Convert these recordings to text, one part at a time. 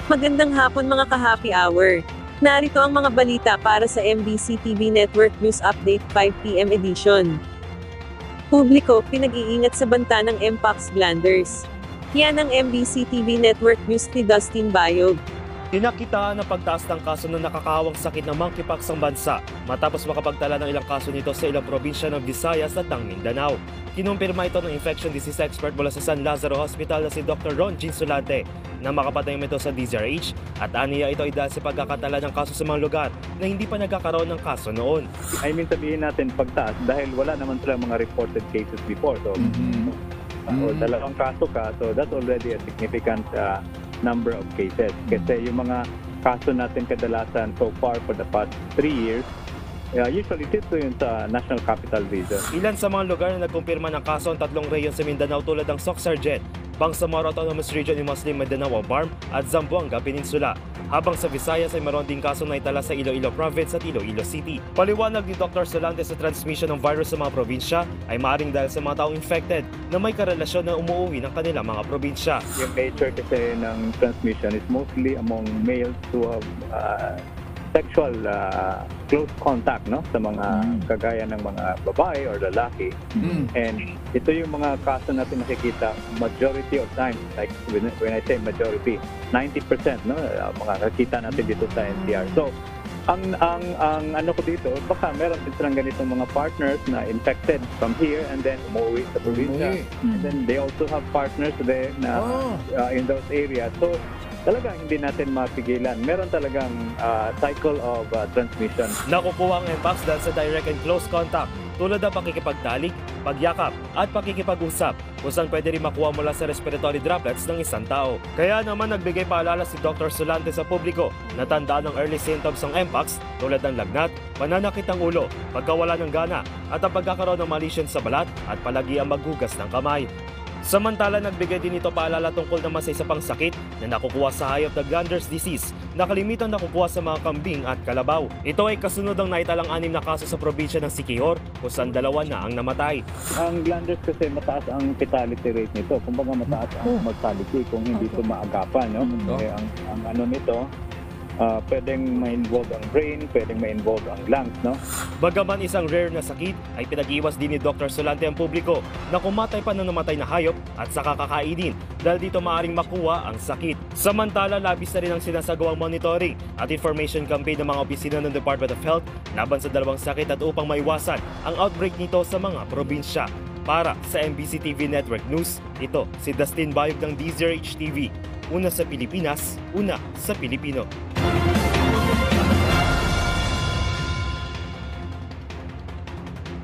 Magandang hapon mga ka-happy hour. Narito ang mga balita para sa MBC TV Network News Update 5 PM edition. Publiko, pinag-iingat sa banta ng Mpox glanders. Yan ang MBC TV Network News ni Dustin Bayog. Tinakitaan ang pagtaas ng kaso ng nakakahawang sakit ng monkeypox ang bansa matapos makapagtala ng ilang kaso nito sa ilang probinsya ng Visayas at ng Mindanao. Kinumpirma ito ng infection disease expert mula sa San Lazaro Hospital na si Dr. Ron Ginsolante na makapatayong ito sa DZRH at aniya ito ay dahil sa pagkakatala ng kaso sa mga lugar na hindi pa nagkakaroon ng kaso noon. I mean sabihin natin pagtaas dahil wala naman sila mga reported cases before. So, dalawang kaso ka, so that's already a significant number of cases. Kasi yung mga kaso natin kadalasan so far for the past 3 years, usually dito yun sa National Capital Region. Ilan sa mga lugar na nagkumpirma ng kaso ang 3 rehiyon sa Mindanao tulad ng Soc-Sargent, Bangsamoro Autonomous Region in Muslim Mindanao Barm at Zamboanga Peninsula. Habang sa Visayas ay meron ding kaso na itala sa Iloilo Province at Iloilo City. Paliwanag ni Dr. Solante sa transmission ng virus sa mga probinsya ay maaaring dahil sa mga taong infected na may karelasyon na umuwi ng kanilang mga probinsya. Yung nature kasi ng transmission is mostly among males who have sexual close contact sa mga kagaya ng mga babae or lalaki. And ito yung mga kaso natin nakikita majority of time, like when I say majority, 90% mga nakita natin dito sa NCR. So ang ano ko dito, baka meron din silang ganitong mga partners na infected from here and then umuwi sa probinsya. And then they also have partners there na in those areas. So talagang hindi natin mapigilan. Meron talagang cycle of transmission. Nakukuha ang Mpox dahil sa direct and close contact tulad ng pakikipagtalik, pagyakap at pakikipag-usap kung saan pwede rin makuha mula sa respiratory droplets ng isang tao. Kaya naman nagbigay paalala si Dr. Solante sa publiko na tandaan ang early symptoms ng Mpox tulad ng lagnat, pananakit ng ulo, pagkawala ng gana at ang pagkakaroon ng malisyon sa balat at palagi ang maghugas ng kamay. Samantala, nagbigay din ito paalala tungkol naman sa isa pang sakit na nakukuha sa hayop na glanders disease na kalimitang nakukuha sa mga kambing at kalabaw. Ito ay kasunod ng naitalang 6 na kaso sa probinsya ng Siquijor kung saan 2 na ang namatay. Ang glanders kasi mataas ang fatality rate nito. Kumbaga mataas ang mortality kung hindi ito maagapan. Ang ano nito, pwedeng ma-involve ang brain, pwedeng ma-involve ang lungs. Bagaman isang rare na sakit, ay pinag-iwas din ni Dr. Solante ang publiko na kumatay pa ng namatay na hayop at saka kakainin dahil dito maaaring makuha ang sakit. Samantala, labis na rin ang sinasagawang monitoring at information campaign ng mga opisina ng Department of Health laban sa 2 sakit at upang maiwasan ang outbreak nito sa mga probinsya. Para sa MBC TV Network News, ito si Dustin Bayog ng DZRH TV. Una sa Pilipinas, una sa Pilipino.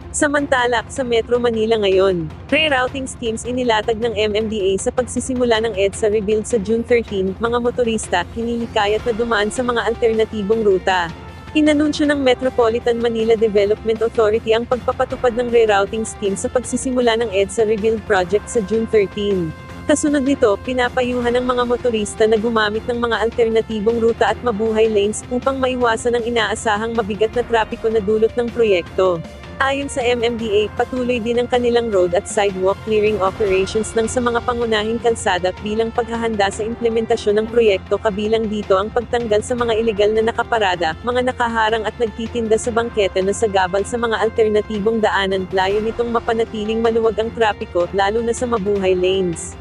Samantala, sa Metro Manila ngayon, rerouting schemes inilatag ng MMDA sa pagsisimula ng EDSA rebuild sa June 13, mga motorista, hinihikayat na dumaan sa mga alternatibong ruta. Inanunsyo ng Metropolitan Manila Development Authority ang pagpapatupad ng rerouting scheme sa pagsisimula ng EDSA rebuild project sa June 13. Kasunod nito, pinapayuhan ng mga motorista na gumamit ng mga alternatibong ruta at mabuhay lanes upang maiwasan ang inaasahang mabigat na trapiko na dulot ng proyekto. Ayon sa MMDA, patuloy din ang kanilang road at sidewalk clearing operations ng sa mga pangunahing kalsada bilang paghahanda sa implementasyon ng proyekto, kabilang dito ang pagtanggal sa mga ilegal na nakaparada, mga nakaharang at nagtitinda sa bangketa na sagabal sa mga alternatibong daanan, layo nitong mapanatiling maluwag ang trapiko, lalo na sa mabuhay lanes.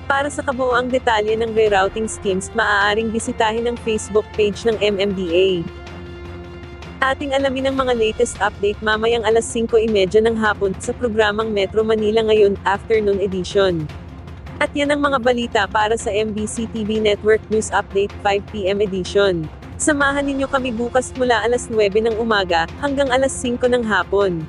Para sa kabuuang detalye ng rerouting schemes, maaaring bisitahin ang Facebook page ng MMDA. Ating alamin ang mga latest update mamayang alas 5:30 ng hapon sa programang Metro Manila Ngayon, Afternoon Edition. At yan ang mga balita para sa MBC TV Network News Update 5 PM edition. Samahan ninyo kami bukas mula alas 9 ng umaga hanggang alas 5 ng hapon.